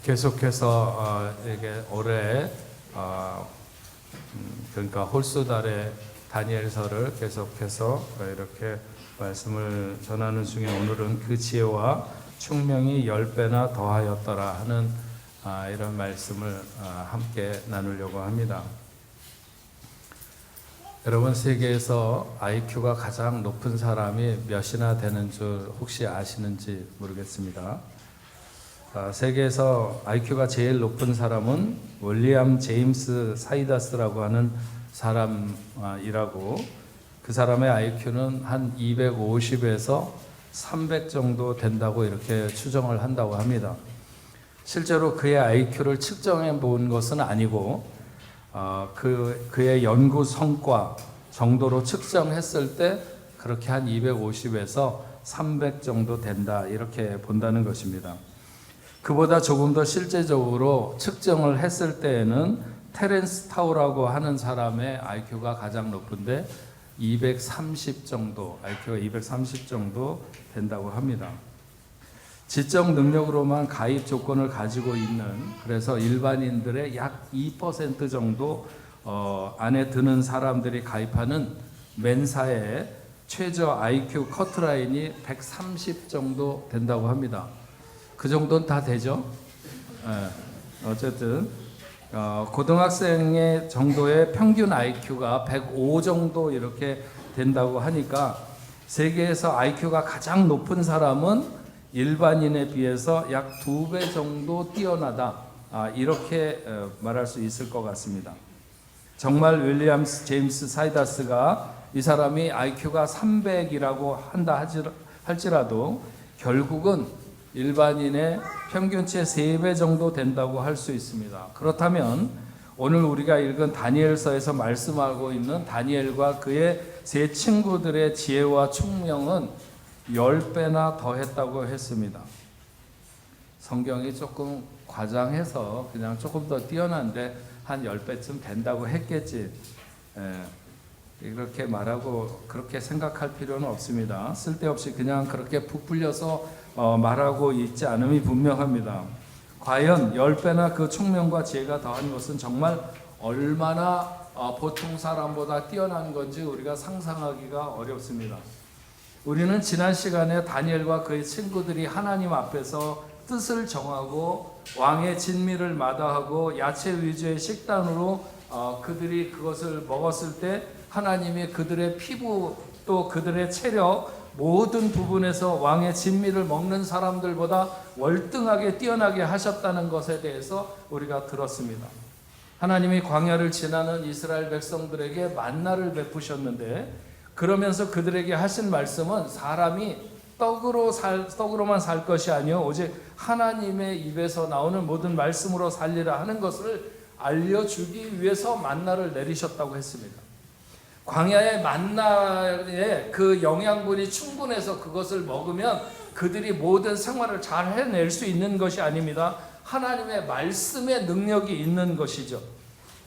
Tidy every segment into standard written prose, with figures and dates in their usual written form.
계속해서 이게 올해 그러니까 홀수달의 다니엘서를 계속해서 이렇게 말씀을 전하는 중에 오늘은 그 지혜와 충명이 10배나 더하였더라 하는 이런 말씀을 함께 나누려고 합니다. 여러분, 세계에서 IQ가 가장 높은 사람이 몇이나 되는 줄 혹시 아시는지 모르겠습니다. 세계에서 IQ가 제일 높은 사람은 윌리엄 제임스 사이다스라고 하는 사람이라고, 그 사람의 IQ는 한 250에서 300 정도 된다고 이렇게 추정을 한다고 합니다. 실제로 그의 IQ를 측정해 본 것은 아니고 그의 연구 성과 정도로 측정했을 때 그렇게 한 250에서 300 정도 된다 이렇게 본다는 것입니다. 그보다 조금 더 실제적으로 측정을 했을 때에는 테렌스 타우라고 하는 사람의 IQ가 가장 높은데 230 정도, IQ가 230 정도 된다고 합니다. 지적 능력으로만 가입 조건을 가지고 있는, 그래서 일반인들의 약 2% 정도 안에 드는 사람들이 가입하는 멘사의 최저 IQ 커트라인이 130 정도 된다고 합니다. 그 정도는 다 되죠? 어쨌든 고등학생의 정도의 평균 IQ가 105 정도 이렇게 된다고 하니까 세계에서 IQ가 가장 높은 사람은 일반인에 비해서 약 2배 정도 뛰어나다, 이렇게 말할 수 있을 것 같습니다. 정말 윌리엄 제임스 사이다스가 이 사람이 IQ가 300이라고 한다 할지라도 결국은 일반인의 평균치의 3배 정도 된다고 할 수 있습니다. 그렇다면 오늘 우리가 읽은 다니엘서에서 말씀하고 있는 다니엘과 그의 세 친구들의 지혜와 총명은 10배나 더했다고 했습니다. 성경이 조금 과장해서 그냥 조금 더 뛰어난데 한 10배쯤 된다고 했겠지, 이렇게 말하고 그렇게 생각할 필요는 없습니다. 쓸데없이 그냥 그렇게 부풀려서 말하고 있지 않음이 분명합니다. 과연 10배나 그 총명과 지혜가 더한 것은 정말 얼마나 보통 사람보다 뛰어난 건지 우리가 상상하기가 어렵습니다. 우리는 지난 시간에 다니엘과 그의 친구들이 하나님 앞에서 뜻을 정하고 왕의 진미를 마다하고 야채 위주의 식단으로 그들이 그것을 먹었을 때 하나님이 그들의 피부 또 그들의 체력 모든 부분에서 왕의 진미를 먹는 사람들보다 월등하게 뛰어나게 하셨다는 것에 대해서 우리가 들었습니다. 하나님이 광야를 지나는 이스라엘 백성들에게 만나를 베푸셨는데 그러면서 그들에게 하신 말씀은 사람이 떡으로만 살 것이 아니요 오직 하나님의 입에서 나오는 모든 말씀으로 살리라 하는 것을 알려주기 위해서 만나를 내리셨다고 했습니다. 광야의 만나에 그 영양분이 충분해서 그것을 먹으면 그들이 모든 생활을 잘 해낼 수 있는 것이 아닙니다. 하나님의 말씀의 능력이 있는 것이죠.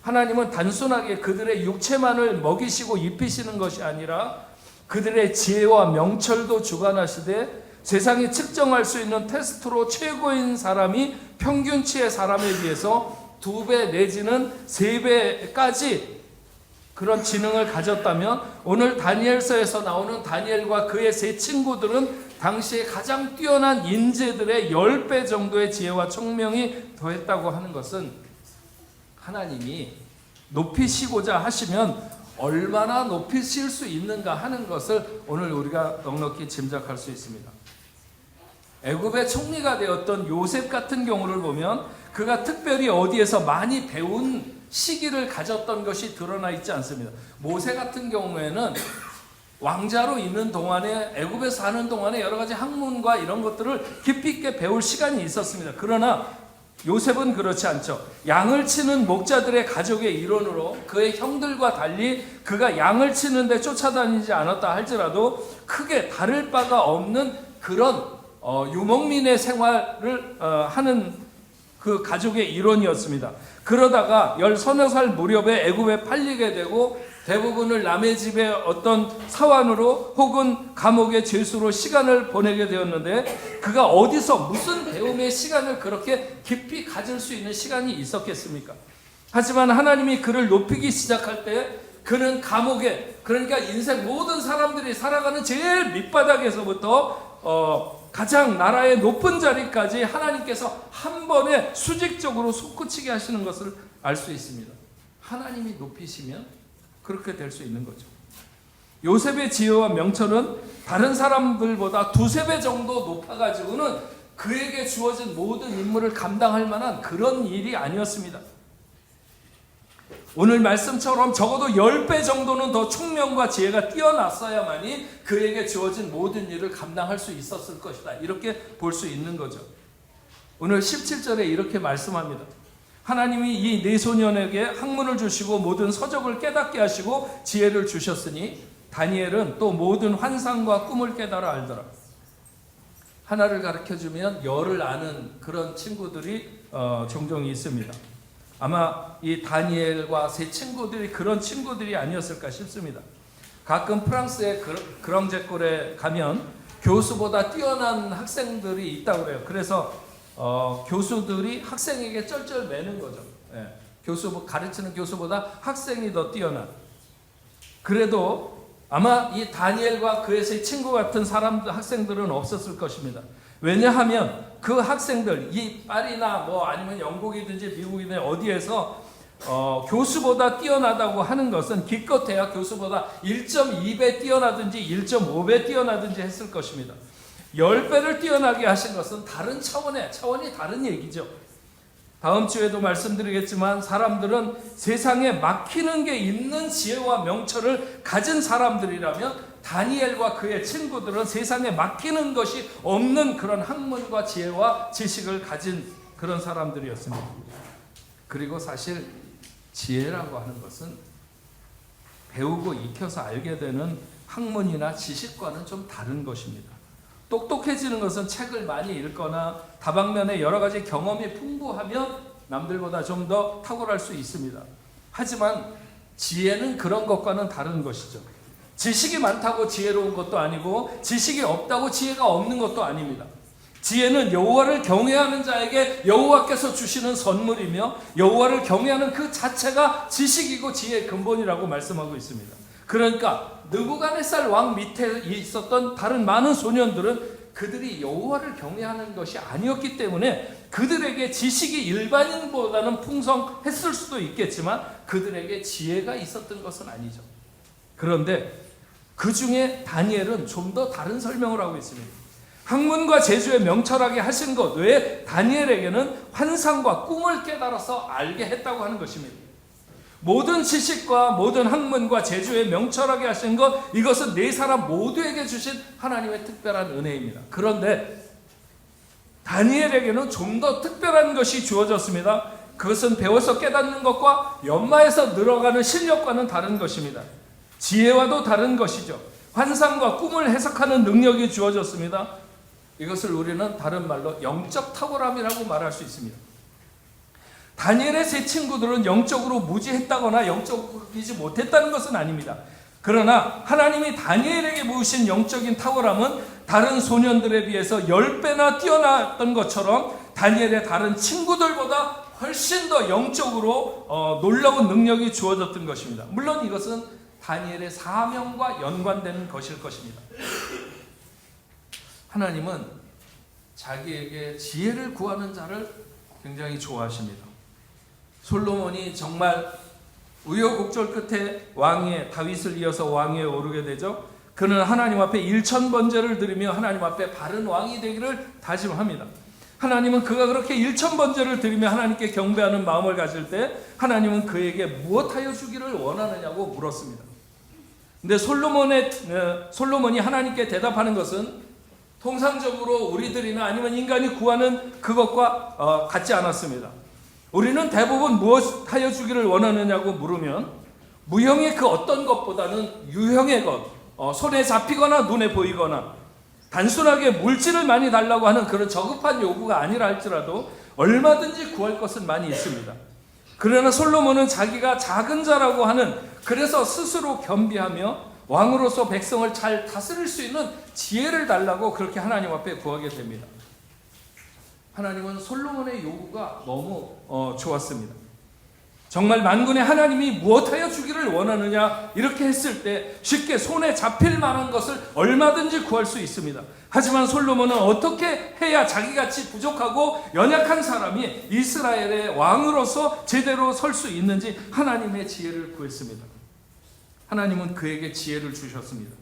하나님은 단순하게 그들의 육체만을 먹이시고 입히시는 것이 아니라 그들의 지혜와 명철도 주관하시되 세상이 측정할 수 있는 테스트로 최고인 사람이 평균치의 사람에 비해서 2배 내지는 3배까지 그런 지능을 가졌다면 오늘 다니엘서에서 나오는 다니엘과 그의 세 친구들은 당시에 가장 뛰어난 인재들의 10배 정도의 지혜와 총명이 더했다고 하는 것은 하나님이 높이시고자 하시면 얼마나 높이실 수 있는가 하는 것을 오늘 우리가 넉넉히 짐작할 수 있습니다. 애굽의 총리가 되었던 요셉 같은 경우를 보면 그가 특별히 어디에서 많이 배운 시기를 가졌던 것이 드러나 있지 않습니다. 모세 같은 경우에는 왕자로 있는 동안에 애굽에 사는 동안에 여러 가지 학문과 이런 것들을 깊이 있게 배울 시간이 있었습니다. 그러나 요셉은 그렇지 않죠. 양을 치는 목자들의 가족의 일원으로 그의 형들과 달리 그가 양을 치는데 쫓아다니지 않았다 할지라도 크게 다를 바가 없는 그런 유목민의 생활을 하는 그 가족의 일원이었습니다. 그러다가 10서너 살 무렵에 애굽에 팔리게 되고 대부분을 남의 집에 어떤 사환으로 혹은 감옥의 죄수로 시간을 보내게 되었는데 그가 어디서 무슨 배움의 시간을 그렇게 깊이 가질 수 있는 시간이 있었겠습니까? 하지만 하나님이 그를 높이기 시작할 때 그는 감옥에, 그러니까 인생 모든 사람들이 살아가는 제일 밑바닥에서부터 가장 나라의 높은 자리까지 하나님께서 한 번에 수직적으로 솟구치게 하시는 것을 알 수 있습니다. 하나님이 높이시면 그렇게 될 수 있는 거죠. 요셉의 지혜와 명철은 다른 사람들보다 두세 배 정도 높아가지고는 그에게 주어진 모든 임무를 감당할 만한 그런 일이 아니었습니다. 오늘 말씀처럼 적어도 10배 정도는 더 총명과 지혜가 뛰어났어야만이 그에게 주어진 모든 일을 감당할 수 있었을 것이다. 이렇게 볼 수 있는 거죠. 오늘 17절에 이렇게 말씀합니다. 하나님이 이 네 소년에게 학문을 주시고 모든 서적을 깨닫게 하시고 지혜를 주셨으니 다니엘은 또 모든 환상과 꿈을 깨달아 알더라. 하나를 가르쳐주면 열을 아는 그런 친구들이 종종 있습니다. 아마 이 다니엘과 세 친구들이 그런 친구들이 아니었을까 싶습니다. 가끔 프랑스의 그랑제골에 가면 교수보다 뛰어난 학생들이 있다고 그래요. 그래서 교수들이 학생에게 쩔쩔 매는 거죠. 가르치는 교수보다 학생이 더 뛰어난. 그래도 아마 이 다니엘과 그의 세 친구 같은 학생들은 없었을 것입니다. 왜냐하면 그 학생들, 이 파리나 뭐 아니면 영국이든지 미국이든지 어디에서 교수보다 뛰어나다고 하는 것은 기껏해야 교수보다 1.2배 뛰어나든지 1.5배 뛰어나든지 했을 것입니다. 10배를 뛰어나게 하신 것은 다른 차원이 다른 얘기죠. 다음 주에도 말씀드리겠지만 사람들은 세상에 막히는 게 있는 지혜와 명철을 가진 사람들이라면 다니엘과 그의 친구들은 세상에 막히는 것이 없는 그런 학문과 지혜와 지식을 가진 그런 사람들이었습니다. 그리고 사실 지혜라고 하는 것은 배우고 익혀서 알게 되는 학문이나 지식과는 좀 다른 것입니다. 똑똑해지는 것은 책을 많이 읽거나 다방면에 여러 가지 경험이 풍부하면 남들보다 좀 더 탁월할 수 있습니다. 하지만 지혜는 그런 것과는 다른 것이죠. 지식이 많다고 지혜로운 것도 아니고 지식이 없다고 지혜가 없는 것도 아닙니다. 지혜는 여호와를 경외하는 자에게 여호와께서 주시는 선물이며 여호와를 경외하는 그 자체가 지식이고 지혜의 근본이라고 말씀하고 있습니다. 그러니까 느부갓네살 왕 밑에 있었던 다른 많은 소년들은 그들이 여호와를 경외하는 것이 아니었기 때문에 그들에게 지식이 일반인보다는 풍성했을 수도 있겠지만 그들에게 지혜가 있었던 것은 아니죠. 그런데 그 중에 다니엘은 좀 더 다른 설명을 하고 있습니다. 학문과 재주에 명철하게 하신 것 외에 다니엘에게는 환상과 꿈을 깨달아서 알게 했다고 하는 것입니다. 모든 지식과 모든 학문과 재주에 명철하게 하신 것, 이것은 네 사람 모두에게 주신 하나님의 특별한 은혜입니다. 그런데 다니엘에게는 좀 더 특별한 것이 주어졌습니다. 그것은 배워서 깨닫는 것과 연마해서 늘어가는 실력과는 다른 것입니다. 지혜와도 다른 것이죠. 환상과 꿈을 해석하는 능력이 주어졌습니다. 이것을 우리는 다른 말로 영적 탁월함이라고 말할 수 있습니다. 다니엘의 세 친구들은 영적으로 무지했다거나 영적이지 못했다는 것은 아닙니다. 그러나 하나님이 다니엘에게 부으신 영적인 탁월함은 다른 소년들에 비해서 10배나 뛰어났던 것처럼 다니엘의 다른 친구들보다 훨씬 더 영적으로 놀라운 능력이 주어졌던 것입니다. 물론 이것은 다니엘의 사명과 연관되는 것일 것입니다. 하나님은 자기에게 지혜를 구하는 자를 굉장히 좋아하십니다. 솔로몬이 정말 우여곡절 끝에 다윗을 이어서 왕위에 오르게 되죠. 그는 하나님 앞에 1000번제를 드리며 하나님 앞에 바른 왕이 되기를 다짐합니다. 하나님은 그가 그렇게 1000번제를 드리며 하나님께 경배하는 마음을 가질 때 하나님은 그에게 무엇하여 주기를 원하느냐고 물었습니다. 근데 솔로몬이 하나님께 대답하는 것은 통상적으로 우리들이나 아니면 인간이 구하는 그것과 같지 않았습니다. 우리는 대부분 무엇하여 주기를 원하느냐고 물으면 무형의 그 어떤 것보다는 유형의 것, 손에 잡히거나 눈에 보이거나 단순하게 물질을 많이 달라고 하는 그런 저급한 요구가 아니라 할지라도 얼마든지 구할 것은 많이 있습니다. 그러나 솔로몬은 자기가 작은 자라고 하는, 그래서 스스로 겸비하며 왕으로서 백성을 잘 다스릴 수 있는 지혜를 달라고 그렇게 하나님 앞에 구하게 됩니다. 하나님은 솔로몬의 요구가 너무 좋았습니다. 정말 만군의 하나님이 무엇하여 주기를 원하느냐 이렇게 했을 때 쉽게 손에 잡힐 만한 것을 얼마든지 구할 수 있습니다. 하지만 솔로몬은 어떻게 해야 자기같이 부족하고 연약한 사람이 이스라엘의 왕으로서 제대로 설 수 있는지 하나님의 지혜를 구했습니다. 하나님은 그에게 지혜를 주셨습니다.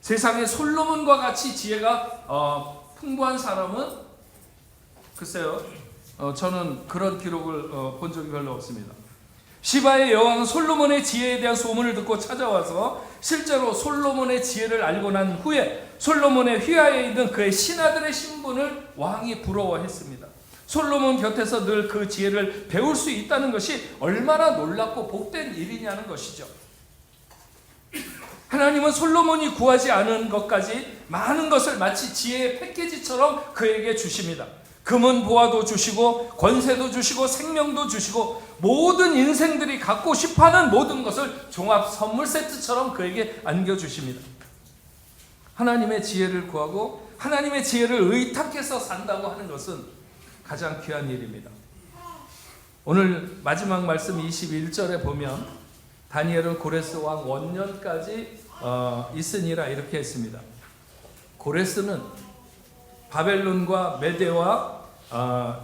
세상에 솔로몬과 같이 지혜가 풍부한 사람은 글쎄요, 저는 그런 기록을 본 적이 별로 없습니다. 시바의 여왕은 솔로몬의 지혜에 대한 소문을 듣고 찾아와서 실제로 솔로몬의 지혜를 알고 난 후에 솔로몬의 휘하에 있는 그의 신하들의 신분을 왕이 부러워했습니다. 솔로몬 곁에서 늘 그 지혜를 배울 수 있다는 것이 얼마나 놀랍고 복된 일이냐는 것이죠. 하나님은 솔로몬이 구하지 않은 것까지 많은 것을 마치 지혜의 패키지처럼 그에게 주십니다. 금은 보화도 주시고 권세도 주시고 생명도 주시고 모든 인생들이 갖고 싶어하는 모든 것을 종합 선물 세트처럼 그에게 안겨주십니다. 하나님의 지혜를 구하고 하나님의 지혜를 의탁해서 산다고 하는 것은 가장 귀한 일입니다. 오늘 마지막 말씀 21절에 보면 다니엘은 고레스 왕 원년까지 있으니라 이렇게 했습니다. 고레스는 바벨론과 메대와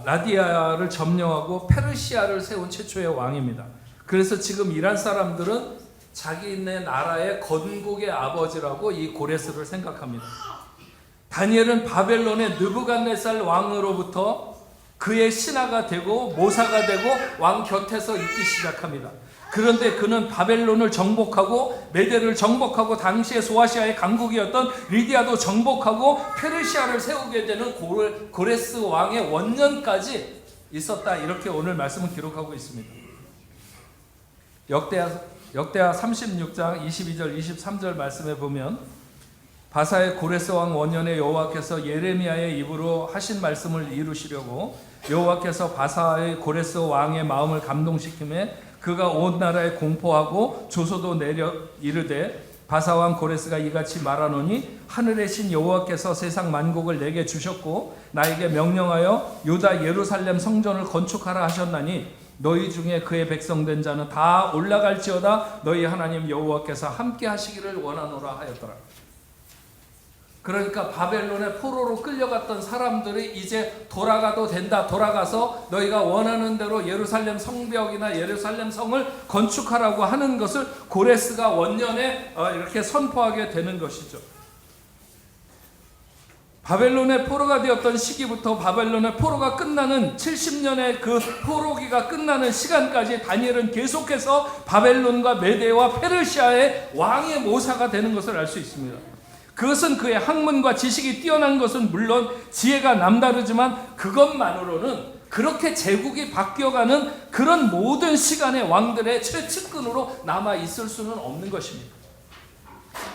라디아를 점령하고 페르시아를 세운 최초의 왕입니다. 그래서 지금 이란 사람들은 자기네 나라의 건국의 아버지라고 이 고레스를 생각합니다. 다니엘은 바벨론의 느부갓네살 왕으로부터 그의 신하가 되고 모사가 되고 왕 곁에서 있기 시작합니다. 그런데 그는 바벨론을 정복하고 메대를 정복하고 당시의 소아시아의 강국이었던 리디아도 정복하고 페르시아를 세우게 되는 고레스 왕의 원년까지 있었다. 이렇게 오늘 말씀을 기록하고 있습니다. 역대하 36장 22절 23절 말씀에 보면 바사의 고레스 왕 원년에 여호와께서 예레미야의 입으로 하신 말씀을 이루시려고 여호와께서 바사의 고레스 왕의 마음을 감동시키매 그가 온 나라에 공포하고 조소도 내려 이르되 바사왕 고레스가 이같이 말하노니 하늘의 신 여호와께서 세상 만국을 내게 주셨고 나에게 명령하여 유다 예루살렘 성전을 건축하라 하셨나니 너희 중에 그의 백성된 자는 다 올라갈지어다 너희 하나님 여호와께서 함께 하시기를 원하노라 하였더라. 그러니까 바벨론의 포로로 끌려갔던 사람들이 이제 돌아가도 된다. 돌아가서 너희가 원하는 대로 예루살렘 성벽이나 예루살렘 성을 건축하라고 하는 것을 고레스가 원년에 이렇게 선포하게 되는 것이죠. 바벨론의 포로가 되었던 시기부터 바벨론의 포로가 끝나는 70년의 그 포로기가 끝나는 시간까지 다니엘은 계속해서 바벨론과 메대와 페르시아의 왕의 모사가 되는 것을 알 수 있습니다. 그것은 그의 학문과 지식이 뛰어난 것은 물론 지혜가 남다르지만 그것만으로는 그렇게 제국이 바뀌어가는 그런 모든 시간의 왕들의 최측근으로 남아 있을 수는 없는 것입니다.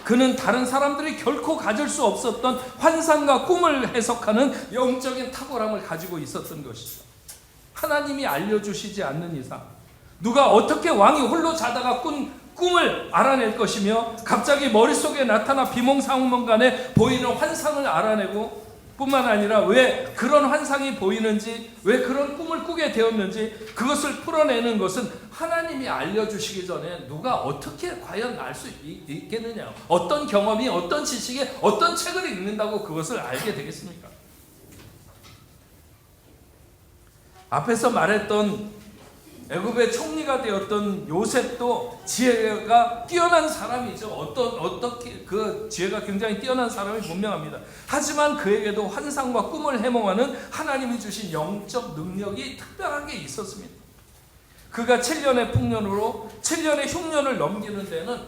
그는 다른 사람들이 결코 가질 수 없었던 환상과 꿈을 해석하는 영적인 탁월함을 가지고 있었던 것이죠. 하나님이 알려주시지 않는 이상 누가 어떻게 왕이 홀로 자다가 꿈을 알아낼 것이며 갑자기 머릿속에 나타나 비몽사몽간에 보이는 환상을 알아내고 뿐만 아니라 왜 그런 환상이 보이는지 왜 그런 꿈을 꾸게 되었는지 그것을 풀어내는 것은 하나님이 알려주시기 전에 누가 어떻게 과연 알 수 있겠느냐. 어떤 경험이 어떤 지식이 어떤 책을 읽는다고 그것을 알게 되겠습니까? 앞에서 말했던 애굽의 총리가 되었던 요셉도 지혜가 뛰어난 사람이죠. 어떻게 그 지혜가 굉장히 뛰어난 사람이 분명합니다. 하지만 그에게도 환상과 꿈을 해몽하는 하나님이 주신 영적 능력이 특별하게 있었습니다. 그가 7년의 풍년으로 7년의 흉년을 넘기는 데는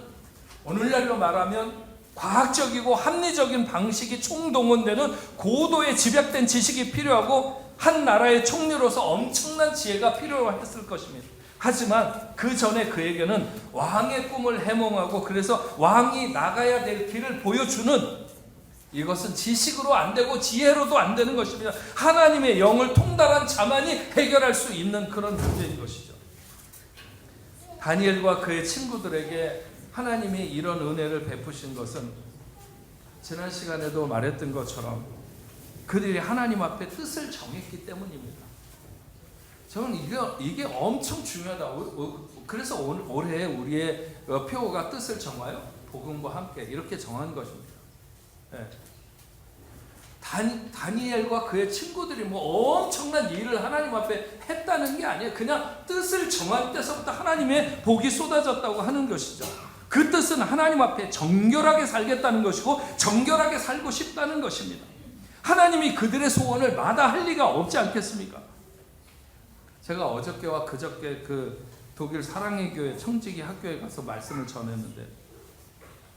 오늘날로 말하면 과학적이고 합리적인 방식이 총동원되는 고도의 집약된 지식이 필요하고 한 나라의 총리로서 엄청난 지혜가 필요했을 것입니다. 하지만 그 전에 그에게는 왕의 꿈을 해몽하고 그래서 왕이 나가야 될 길을 보여주는 이것은 지식으로 안 되고 지혜로도 안 되는 것입니다. 하나님의 영을 통달한 자만이 해결할 수 있는 그런 문제인 것이죠. 다니엘과 그의 친구들에게 하나님이 이런 은혜를 베푸신 것은 지난 시간에도 말했던 것처럼 그들이 하나님 앞에 뜻을 정했기 때문입니다. 저는 이게 엄청 중요하다. 그래서 올해 우리의 표어가 뜻을 정하여 복음과 함께 이렇게 정한 것입니다. 네. 다니엘과 그의 친구들이 뭐 엄청난 일을 하나님 앞에 했다는 게 아니에요. 그냥 뜻을 정할 때서부터 하나님의 복이 쏟아졌다고 하는 것이죠. 그 뜻은 하나님 앞에 정결하게 살겠다는 것이고 정결하게 살고 싶다는 것입니다. 하나님이 그들의 소원을 마다할 리가 없지 않겠습니까? 제가 어저께와 그저께 그 독일 사랑의 교회 청지기 학교에 가서 말씀을 전했는데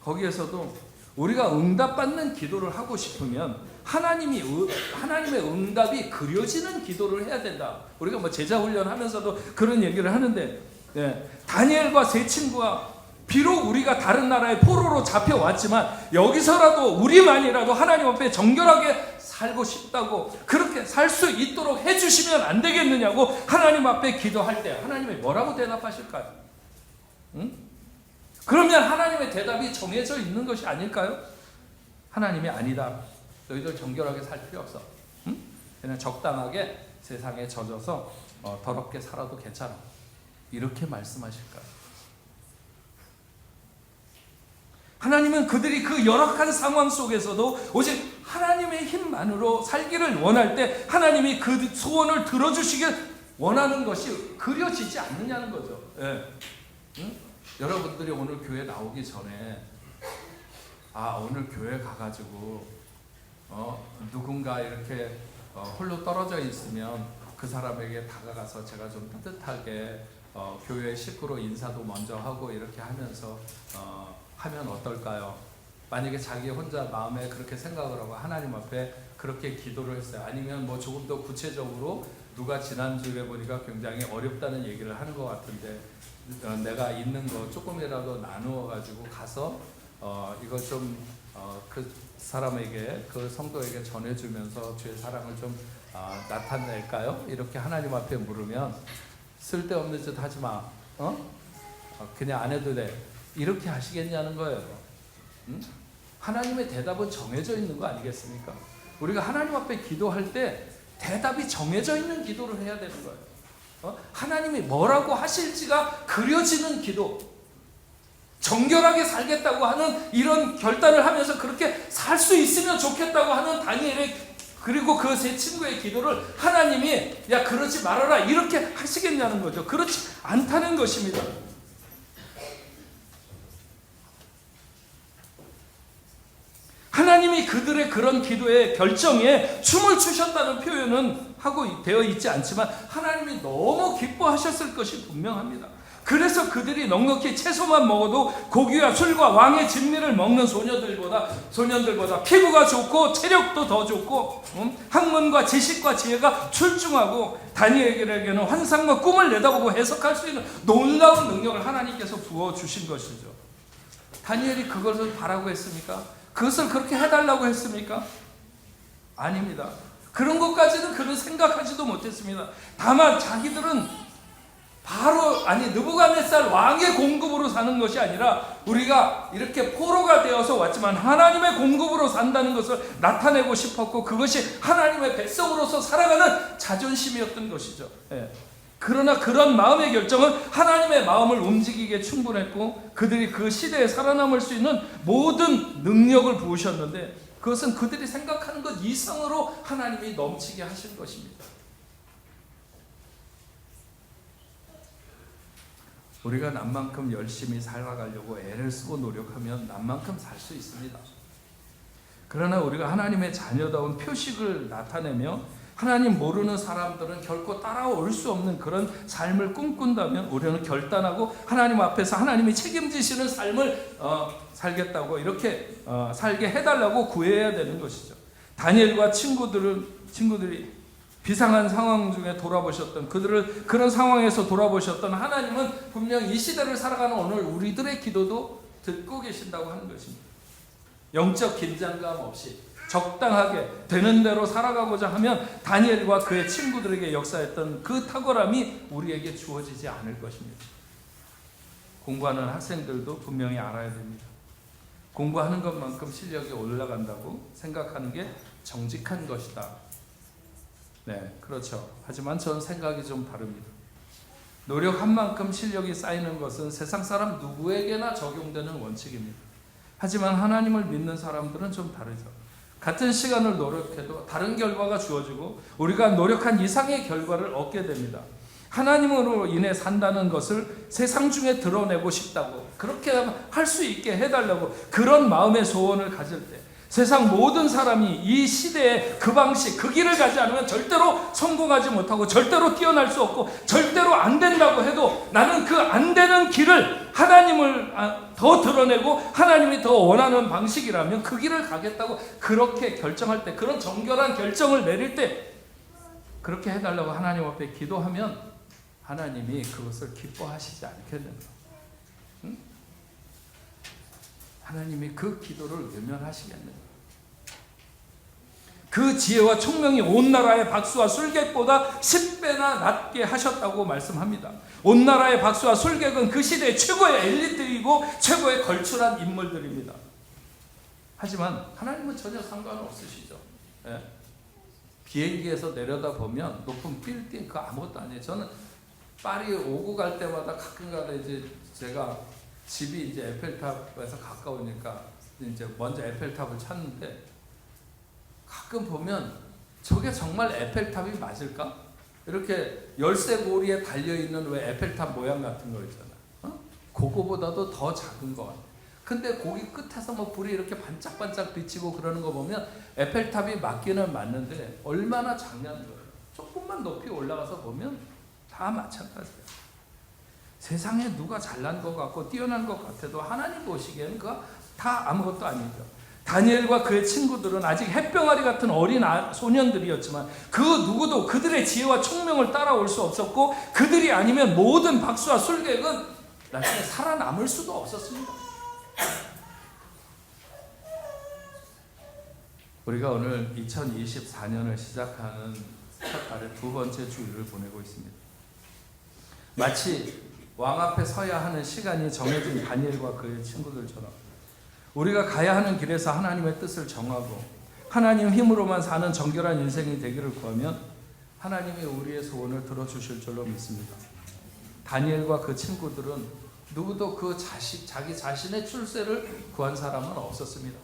거기에서도 우리가 응답받는 기도를 하고 싶으면 하나님의 응답이 그려지는 기도를 해야 된다. 우리가 뭐 제자 훈련하면서도 그런 얘기를 하는데, 네, 다니엘과 세 친구가 비록 우리가 다른 나라의 포로로 잡혀왔지만 여기서라도 우리만이라도 하나님 앞에 정결하게 살고 싶다고 그렇게 살 수 있도록 해주시면 안 되겠느냐고 하나님 앞에 기도할 때 하나님이 뭐라고 대답하실까요? 응? 그러면 하나님의 대답이 정해져 있는 것이 아닐까요? 하나님이 아니다. 너희들 정결하게 살 필요 없어. 응? 그냥 적당하게 세상에 젖어서 더럽게 살아도 괜찮아. 이렇게 말씀하실까요? 하나님은 그들이 그 열악한 상황 속에서도 오직 하나님의 힘만으로 살기를 원할 때 하나님이 그 소원을 들어주시길 원하는 것이 그려지지 않느냐는 거죠. 예. 응? 여러분들이 오늘 교회 나오기 전에 오늘 교회 가가지고 누군가 이렇게 홀로 떨어져 있으면 그 사람에게 다가가서 제가 좀 따뜻하게 교회 식구로 인사도 먼저 하고 이렇게 하면서 하면 어떨까요? 만약에 자기 혼자 마음에 그렇게 생각을 하고 하나님 앞에 그렇게 기도를 했어요. 아니면 뭐 조금 더 구체적으로 누가 지난주에 보니까 굉장히 어렵다는 얘기를 하는 것 같은데 내가 있는 거 조금이라도 나누어 가지고 가서 이걸 좀 그 사람에게 그 성도에게 전해주면서 주의 사랑을 좀 나타낼까요? 이렇게 하나님 앞에 물으면 쓸데없는 짓 하지 마. 그냥 안 해도 돼. 이렇게 하시겠냐는 거예요. 응? 하나님의 대답은 정해져 있는 거 아니겠습니까? 우리가 하나님 앞에 기도할 때 대답이 정해져 있는 기도를 해야 되는 거예요. 하나님이 뭐라고 하실지가 그려지는 기도, 정결하게 살겠다고 하는 이런 결단을 하면서 그렇게 살 수 있으면 좋겠다고 하는 다니엘의 그리고 그 세 친구의 기도를 하나님이 야 그러지 말아라 이렇게 하시겠냐는 거죠. 그렇지 않다는 것입니다. 하나님이 그들의 그런 기도의 결정에 춤을 추셨다는 표현은 하고 되어 있지 않지만 하나님이 너무 기뻐하셨을 것이 분명합니다. 그래서 그들이 넉넉히 채소만 먹어도 고기와 술과 왕의 진미를 먹는 소년들보다 피부가 좋고 체력도 더 좋고 학문과 지식과 지혜가 출중하고 다니엘에게는 환상과 꿈을 내다보고 해석할 수 있는 놀라운 능력을 하나님께서 부어주신 것이죠. 다니엘이 그것을 바라고 했습니까? 그것을 그렇게 해달라고 했습니까? 아닙니다. 그런 것까지는 그는 생각하지도 못했습니다. 다만 자기들은 느부갓네살 왕의 공급으로 사는 것이 아니라 우리가 이렇게 포로가 되어서 왔지만 하나님의 공급으로 산다는 것을 나타내고 싶었고 그것이 하나님의 백성으로서 살아가는 자존심이었던 것이죠. 예. 그러나 그런 마음의 결정은 하나님의 마음을 움직이기에 충분했고 그들이 그 시대에 살아남을 수 있는 모든 능력을 부으셨는데 그것은 그들이 생각하는 것 이상으로 하나님이 넘치게 하신 것입니다. 우리가 남만큼 열심히 살아가려고 애를 쓰고 노력하면 남만큼 살 수 있습니다. 그러나 우리가 하나님의 자녀다운 표식을 나타내며 하나님 모르는 사람들은 결코 따라올 수 없는 그런 삶을 꿈꾼다면 우리는 결단하고 하나님 앞에서 하나님이 책임지시는 삶을 살겠다고 이렇게 살게 해달라고 구해야 되는 것이죠. 다니엘과 친구들이 비상한 상황 중에 돌아보셨던 그들을 그런 상황에서 돌아보셨던 하나님은 분명 이 시대를 살아가는 오늘 우리들의 기도도 듣고 계신다고 하는 것입니다. 영적 긴장감 없이 적당하게 되는 대로 살아가고자 하면 다니엘과 그의 친구들에게 역사했던 그 탁월함이 우리에게 주어지지 않을 것입니다. 공부하는 학생들도 분명히 알아야 됩니다. 공부하는 것만큼 실력이 올라간다고 생각하는 게 정직한 것이다. 네, 그렇죠. 하지만 전 생각이 좀 다릅니다. 노력한 만큼 실력이 쌓이는 것은 세상 사람 누구에게나 적용되는 원칙입니다. 하지만 하나님을 믿는 사람들은 좀 다르죠. 같은 시간을 노력해도 다른 결과가 주어지고 우리가 노력한 이상의 결과를 얻게 됩니다. 하나님으로 인해 산다는 것을 세상 중에 드러내고 싶다고, 그렇게 할 수 있게 해달라고 그런 마음의 소원을 가질 때 세상 모든 사람이 이 시대에 그 방식, 그 길을 가지 않으면 절대로 성공하지 못하고 절대로 뛰어날 수 없고 절대로 안 된다고 해도 나는 그 안 되는 길을 하나님을 더 드러내고 하나님이 더 원하는 방식이라면 그 길을 가겠다고 그렇게 결정할 때, 그런 정결한 결정을 내릴 때 그렇게 해달라고 하나님 앞에 기도하면 하나님이 그것을 기뻐하시지 않겠는가? 응? 하나님이 그 기도를 외면하시겠는가? 그 지혜와 총명이 온 나라의 박수와 술객보다 10배나 낮게 하셨다고 말씀합니다. 온 나라의 박수와 술객은 그 시대의 최고의 엘리트이고 최고의 걸출한 인물들입니다. 하지만 하나님은 전혀 상관없으시죠. 예? 비행기에서 내려다보면 높은 빌딩 그 아무것도 아니에요. 저는 파리 오고 갈 때마다 가끔가다 이제 제가 집이 이제 에펠탑에서 가까우니까 이제 먼저 에펠탑을 찾는데 가끔 보면 저게 정말 에펠탑이 맞을까? 이렇게 열쇠고리에 달려있는 왜 에펠탑 모양 같은 거 있잖아. 그거보다도 더 작은 거 같아. 근데 거기 끝에서 뭐 불이 이렇게 반짝반짝 비치고 그러는 거 보면 에펠탑이 맞기는 맞는데 얼마나 작냐는 거예요. 조금만 높이 올라가서 보면 다 마찬가지예요. 세상에 누가 잘난 것 같고 뛰어난 것 같아도 하나님 보시기에는 그거 다 아무것도 아니죠. 다니엘과 그의 친구들은 아직 햇병아리 같은 어린 소년들이었지만 그 누구도 그들의 지혜와 총명을 따라올 수 없었고 그들이 아니면 모든 박수와 술객은 나중에 살아남을 수도 없었습니다. 우리가 오늘 2024년을 시작하는 첫 달의 두 번째 주일을 보내고 있습니다. 마치 왕 앞에 서야 하는 시간이 정해진 다니엘과 그의 친구들처럼 우리가 가야 하는 길에서 하나님의 뜻을 정하고 하나님 힘으로만 사는 정결한 인생이 되기를 구하면 하나님이 우리의 소원을 들어주실 줄로 믿습니다. 다니엘과 그 친구들은 누구도 자기 자신의 출세를 구한 사람은 없었습니다.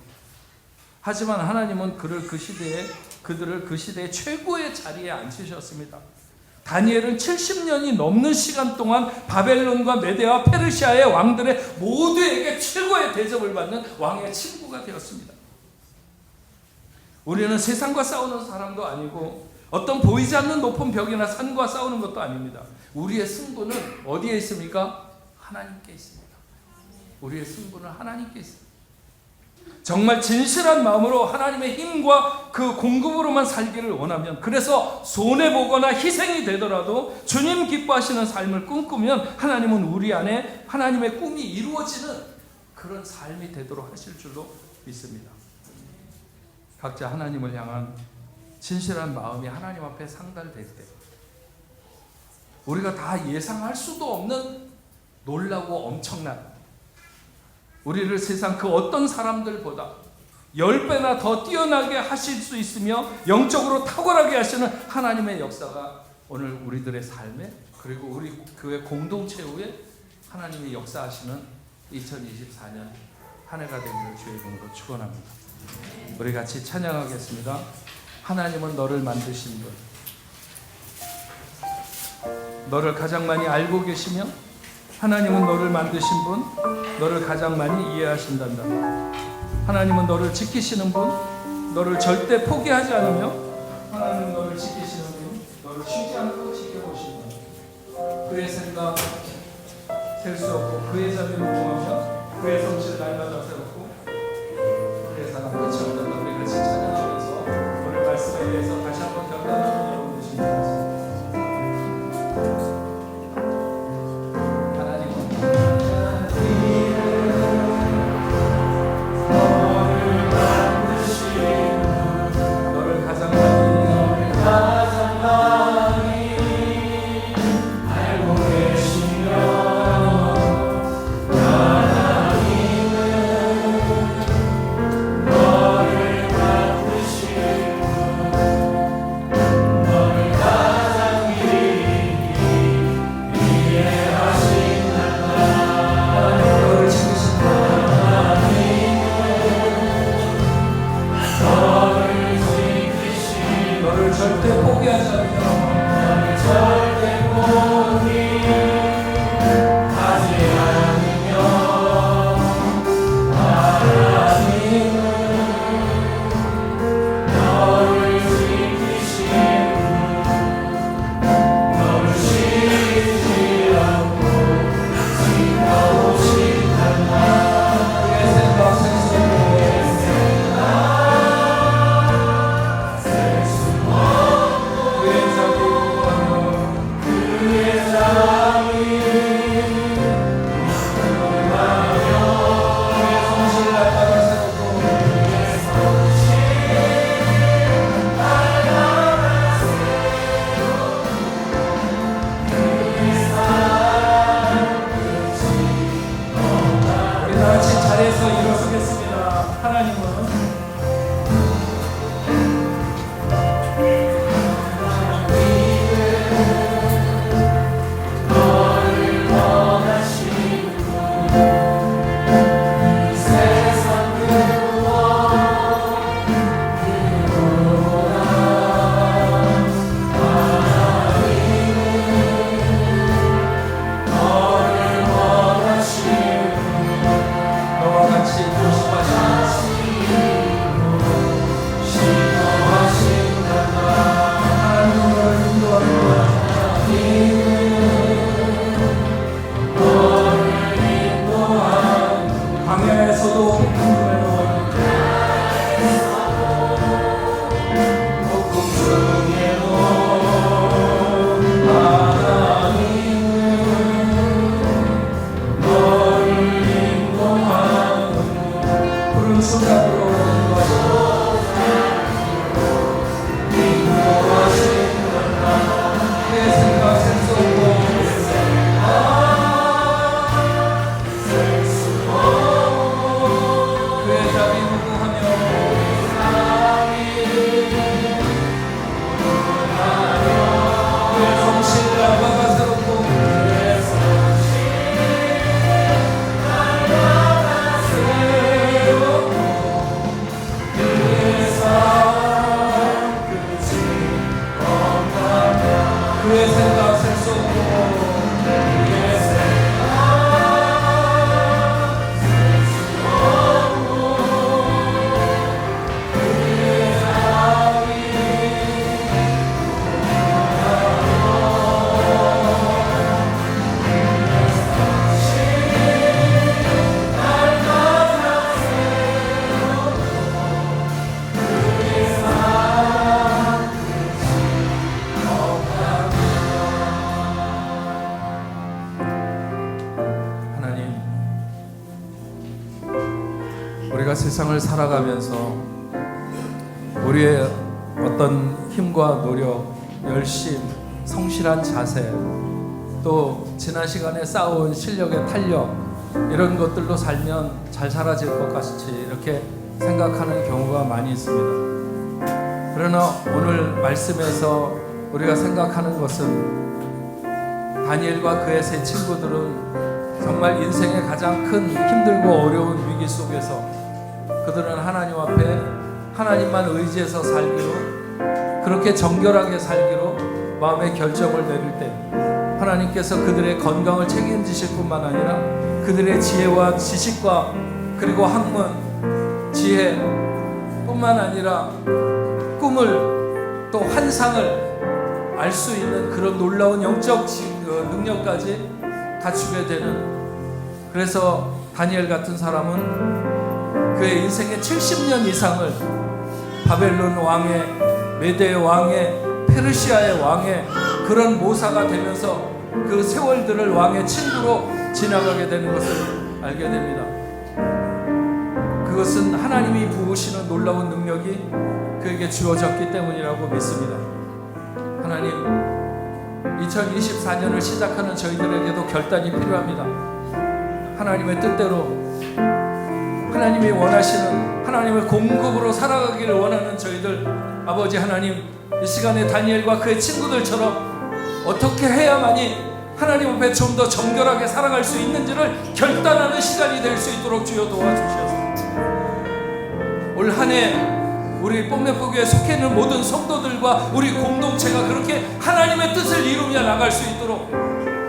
하지만 하나님은 그들을 그 시대의 최고의 자리에 앉히셨습니다. 다니엘은 70년이 넘는 시간 동안 바벨론과 메데와 페르시아의 왕들의 모두에게 최고의 대접을 받는 왕의 친구가 되었습니다. 우리는 세상과 싸우는 사람도 아니고 어떤 보이지 않는 높은 벽이나 산과 싸우는 것도 아닙니다. 우리의 승부는 어디에 있습니까? 하나님께 있습니다. 우리의 승부는 하나님께 있습니다. 정말 진실한 마음으로 하나님의 힘과 그 공급으로만 살기를 원하면, 그래서 손해보거나 희생이 되더라도 주님 기뻐하시는 삶을 꿈꾸면 하나님은 우리 안에 하나님의 꿈이 이루어지는 그런 삶이 되도록 하실 줄로 믿습니다. 각자 하나님을 향한 진실한 마음이 하나님 앞에 상달될 때 우리가 다 예상할 수도 없는 놀라고 엄청난, 우리를 세상 그 어떤 사람들보다 10배나 더 뛰어나게 하실 수 있으며 영적으로 탁월하게 하시는 하나님의 역사가 오늘 우리들의 삶에, 그리고 우리 교회 공동체 후에 하나님이 역사하시는 2024년 한 해가 되기를 주의 이름으로 축원합니다. 우리 같이 찬양하겠습니다. 하나님은 너를 만드신 분, 너를 가장 많이 알고 계시며 하나님은 너를 만드신 분, 너를 가장 많이 이해하신단다. 하나님은 너를 지키시는 분, 너를 절대 포기하지 않으며 하나님은 너를 지키시는 분, 너를 쉬지 않고 지켜보시는 분. 그의 생각 셀 수 없고 그의 자비를 구하며 그의 성실 날마다 세웠고 그의 사랑 끝이 없단다. 우리 같이 찬양하면서 오늘 말씀에 대해서 다시 한번 결단하는 여러분 되시기 바랍니다. 그의 생각 셀 수 없고 그의 우리가 세상을 살아가면서 우리의 어떤 힘과 노력, 열심, 성실한 자세, 또 지난 시간에 쌓아온 실력의 탄력, 이런 것들로 살면 잘 살아질 것 같이 이렇게 생각하는 경우가 많이 있습니다. 그러나 오늘 말씀에서 우리가 생각하는 것은 다니엘과 그의 세 친구들은 정말 인생의 가장 큰 힘들고 어려운 위기 속에서 그들은 하나님 앞에 하나님만 의지해서 살기로, 그렇게 정결하게 살기로 마음의 결정을 내릴 때 하나님께서 그들의 건강을 책임지실 뿐만 아니라 그들의 지혜와 지식과 그리고 학문, 지혜 뿐만 아니라 꿈을 또 환상을 알 수 있는 그런 놀라운 영적 능력까지 갖추게 되는, 그래서 다니엘 같은 사람은 그의 인생의 70년 이상을 바벨론 왕의, 메대 왕의, 페르시아의 왕의 그런 모사가 되면서 그 세월들을 왕의 친구로 지나가게 되는 것을 알게 됩니다. 그것은 하나님이 부으시는 놀라운 능력이 그에게 주어졌기 때문이라고 믿습니다. 하나님, 2024년을 시작하는 저희들에게도 결단이 필요합니다. 하나님의 뜻대로, 하나님이 원하시는 하나님의 공급으로 살아가기를 원하는 저희들, 아버지 하나님, 이 시간에 다니엘과 그의 친구들처럼 어떻게 해야만이 하나님 앞에 좀 더 정결하게 살아갈 수 있는지를 결단하는 시간이 될 수 있도록 주여 도와주셔서 올 한 해 우리 뽕내포교에 속해 있는 모든 성도들과 우리 공동체가 그렇게 하나님의 뜻을 이루며 나갈 수 있도록,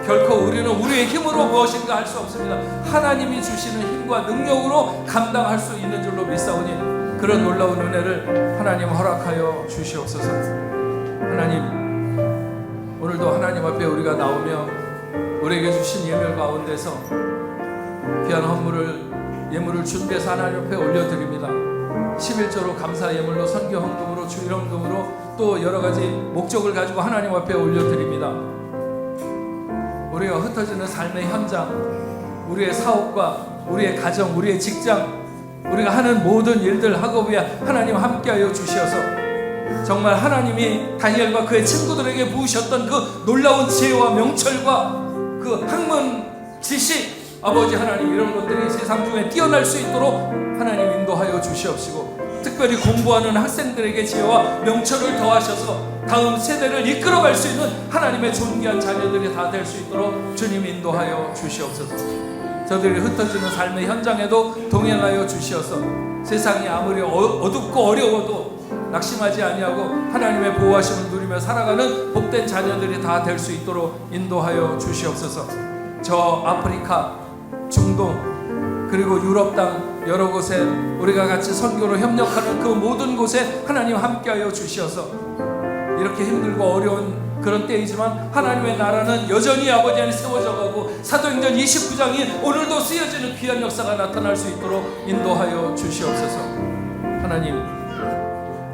결코 우리는 우리의 힘으로 무엇인가 할 수 없습니다. 하나님이 주시는 힘과 능력으로 감당할 수 있는 줄로 믿사오니 그런 놀라운 은혜를 하나님 허락하여 주시옵소서. 하나님, 오늘도 하나님 앞에 우리가 나오며 우리에게 주신 예물 가운데서 귀한 예물을 준비해서 하나님 앞에 올려드립니다. 11조로 감사 예물로, 선교 헌금으로, 주일 헌금으로, 또 여러 가지 목적을 가지고 하나님 앞에 올려드립니다. 우리가 흩어지는 삶의 현장, 우리의 사업과 우리의 가정, 우리의 직장, 우리가 하는 모든 일들, 학업에 하나님 함께하여 주시어서 정말 하나님이 다니엘과 그의 친구들에게 부으셨던 그 놀라운 지혜와 명철과 그 학문, 지식, 아버지 하나님, 이런 것들이 세상 중에 뛰어날 수 있도록 하나님 인도하여 주시옵시고, 특별히 공부하는 학생들에게 지혜와 명철을 더하셔서 다음 세대를 이끌어갈 수 있는 하나님의 존귀한 자녀들이 다 될 수 있도록 주님 인도하여 주시옵소서. 저들이 흩어지는 삶의 현장에도 동행하여 주시어서 세상이 아무리 어둡고 어려워도 낙심하지 아니하고 하나님의 보호하심을 누리며 살아가는 복된 자녀들이 다 될 수 있도록 인도하여 주시옵소서. 저 아프리카, 중동, 그리고 유럽 땅 여러 곳에 우리가 같이 선교로 협력하는 그 모든 곳에 하나님 함께하여 주시어서 이렇게 힘들고 어려운 그런 때이지만 하나님의 나라는 여전히 아버지 안에 세워져 가고 사도행전 29장이 오늘도 쓰여지는 귀한 역사가 나타날 수 있도록 인도하여 주시옵소서. 하나님,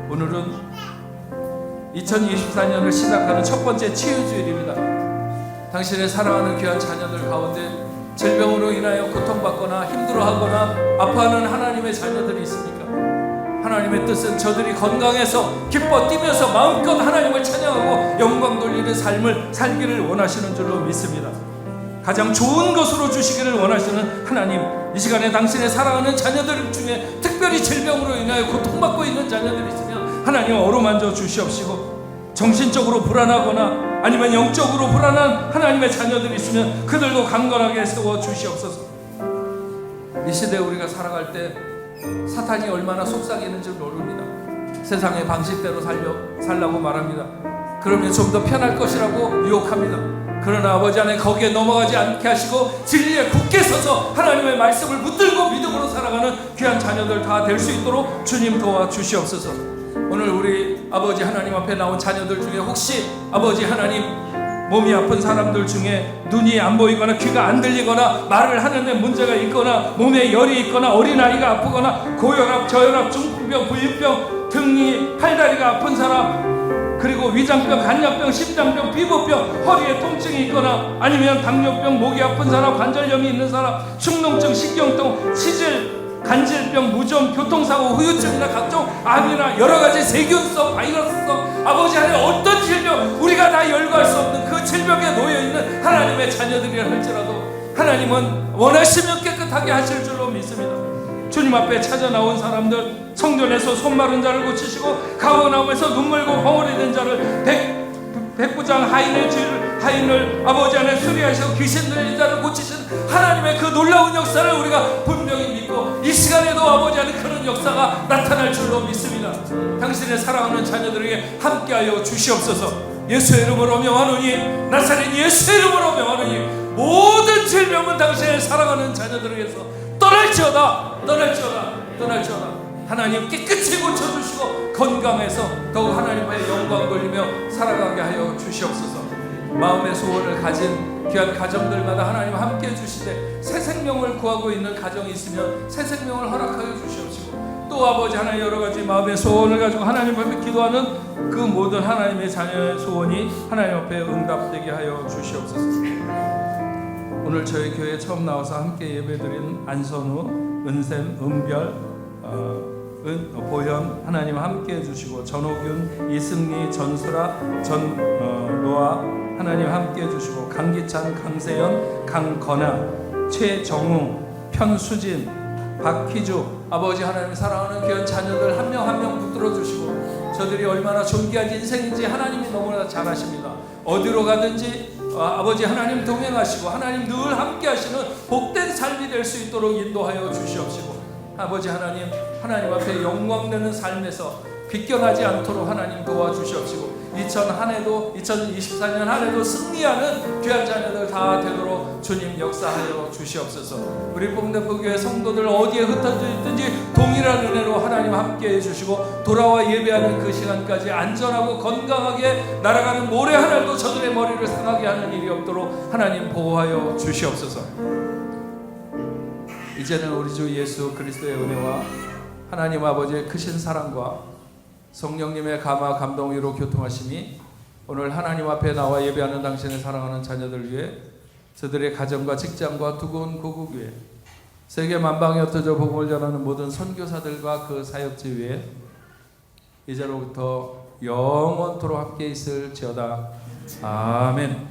오늘은 2024년을 시작하는 첫 번째 치유주일입니다. 당신의 사랑하는 귀한 자녀들 가운데 질병으로 인하여 고통받거나 힘들어하거나 아파하는 하나님의 자녀들이 있습니까? 하나님의 뜻은 저들이 건강해서 기뻐 뛰면서 마음껏 하나님을 찬양하고 영광 돌리는 삶을 살기를 원하시는 줄로 믿습니다. 가장 좋은 것으로 주시기를 원하시는 하나님, 이 시간에 당신의 사랑하는 자녀들 중에 특별히 질병으로 인하여 고통받고 있는 자녀들이 있으면 하나님 어루만져 주시옵시고, 정신적으로 불안하거나 아니면 영적으로 불안한 하나님의 자녀들이 있으면 그들도 강건하게 세워 주시옵소서. 이 시대에 우리가 살아갈 때 사탄이 얼마나 속삭이는지 모릅니다. 세상의 방식대로 살라고 말합니다. 그러면 좀 더 편할 것이라고 유혹합니다. 그러나 아버지 하나님 거기에 넘어가지 않게 하시고 진리에 굳게 서서 하나님의 말씀을 붙들고 믿음으로 살아가는 귀한 자녀들 다 될 수 있도록 주님 도와주시옵소서. 오늘 우리 아버지 하나님 앞에 나온 자녀들 중에 혹시 아버지 하나님 몸이 아픈 사람들 중에 눈이 안 보이거나 귀가 안 들리거나 말을 하는데 문제가 있거나 몸에 열이 있거나 어린아이가 아프거나 고혈압, 저혈압, 중풍병, 부인병, 등이 팔다리가 아픈 사람, 그리고 위장병, 간염병, 심장병, 피부병, 허리에 통증이 있거나 아니면 당뇨병, 목이 아픈 사람, 관절염이 있는 사람, 축농증, 식경통, 치질, 간질병, 무좀, 교통사고, 후유증이나 각종 암이나 여러가지 세균성, 바이러스성 아버지 하나님 어떤 질병 우리가 다 열거할 수 없는 그 질병에 놓여있는 하나님의 자녀들이라 할지라도 하나님은 원하시면 깨끗하게 하실 줄로 믿습니다. 주님 앞에 찾아 나온 사람들, 성전에서 손 마른 자를 고치시고 가버나움에서 눈물고 벙어리 된 자를 백부장 하인을 아버지 안에 수리하시고 귀신 들린 자를 고치시는 하나님의 그 놀라운 역사를 우리가 분명히 믿고 이 시간에도 아버지 안에 그런 역사가 나타날 줄로 믿습니다. 당신의 사랑하는 자녀들에게 함께하여 주시옵소서. 예수의 이름으로 명하노니, 나사렛 예수의 이름으로 명하노니, 모든 질병은 당신의 사랑하는 자녀들에게서 떠날지어다. 하나님 깨끗이 고쳐주시고 건강해서 더욱 하나님 앞에 영광 돌리며 살아가게 하여 주시옵소서. 마음의 소원을 가진 귀한 가정들마다 하나님 함께 해주시되 새 생명을 구하고 있는 가정이 있으면 새 생명을 허락하여 주시옵시고, 또 아버지 하나님 여러가지 마음의 소원을 가지고 하나님 앞에 기도하는 그 모든 하나님의 자녀의 소원이 하나님 앞에 응답되게 하여 주시옵소서. 오늘 저희 교회에 처음 나와서 함께 예배드린 안선우, 은샘, 은별, 보현 하나님 함께 해주시고, 전호균, 이승리, 전수라, 전로아 하나님 함께 해주시고, 강기찬, 강세연, 강건아, 최정웅, 편수진, 박희주 아버지 하나님 사랑하는 귀한 자녀들 한 명 한 명 붙들어 주시고, 저들이 얼마나 존귀한 인생인지 하나님이 너무나 잘 아십니다. 어디로 가든지 아버지 하나님 동행하시고 하나님 늘 함께 하시는 복된 삶이 될 수 있도록 인도하여 주시옵시고, 아버지 하나님 앞에 영광되는 삶에서 비껴나지 않도록 하나님 도와주시옵시고, 2024년 한 해도 승리하는 귀한 자녀들 다 되도록 주님 역사하여 주시옵소서. 우리 뽕대포교회 성도들 어디에 흩어져 있든지 동일한 은혜로 하나님 함께 해주시고, 돌아와 예배하는 그 시간까지 안전하고 건강하게 날아가는 모래 하나도 저들의 머리를 상하게 하는 일이 없도록 하나님 보호하여 주시옵소서. 이제는 우리 주 예수 그리스도의 은혜와 하나님 아버지의 크신 사랑과 성령님의 감화 감동 위로 교통하심이 오늘 하나님 앞에 나와 예배하는 당신의 사랑하는 자녀들 위해, 저들의 가정과 직장과 두고온 고국 위에, 세계 만방에 흩어져 복음을 전하는 모든 선교사들과 그 사역지 위에 이제로부터 영원토록 함께 있을지어다. 아멘.